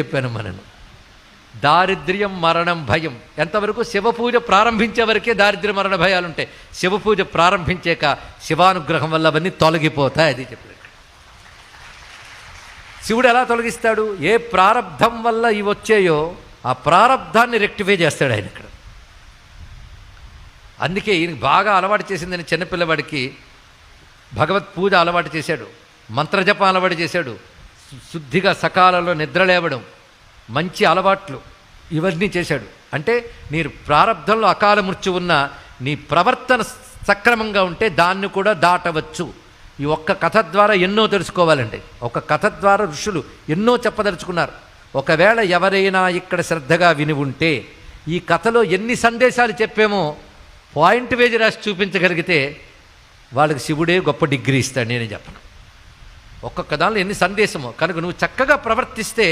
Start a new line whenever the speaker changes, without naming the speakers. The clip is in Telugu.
చెప్పాను మనను. దారిద్ర్యం మరణం భయం ఎంతవరకు శివపూజ ప్రారంభించే వరకే దారిద్ర్య మరణ భయాలు ఉంటాయి. శివపూజ ప్రారంభించాక శివానుగ్రహం వల్ల అవన్నీ తొలగిపోతాయి. అది చెప్పాడు. శివుడు ఎలా తొలగిస్తాడు? ఏ ప్రారంధం వల్ల ఇవి వచ్చాయో ఆ ప్రారంధాన్ని రెక్టిఫై చేస్తాడు ఆయన ఇక్కడ. అందుకే ఈయనకి బాగా అలవాటు చేసిందని చిన్నపిల్లవాడికి భగవత్ పూజ అలవాటు చేశాడు, మంత్రజపం అలవాటు చేశాడు, శుద్ధిగా సకాలంలో నిద్రలేవడం, మంచి అలవాట్లు ఇవన్నీ చేశాడు. అంటే నీ ప్రారంధంలో అకాల మృత్యు ఉన్న నీ ప్రవర్తన సక్రమంగా ఉంటే దాన్ని కూడా దాటవచ్చు. ఈ ఒక్క కథ ద్వారా ఎన్నో తెలుసుకోవాలండి. ఒక కథ ద్వారా ఋషులు ఎన్నో చెప్పదలుచుకున్నారు. ఒకవేళ ఎవరైనా ఇక్కడ శ్రద్ధగా విని ఉంటే ఈ కథలో ఎన్ని సందేశాలు చెప్పామో పాయింట్ వేసి రాసి చూపించగలిగితే వాళ్ళకి శివుడే గొప్ప డిగ్రీ ఇస్తాడు. నేనే చెప్పను. ఒక్కొక్క దానిలో ఎన్ని సందేశమో కనుక నువ్వు చక్కగా ప్రవర్తిస్తే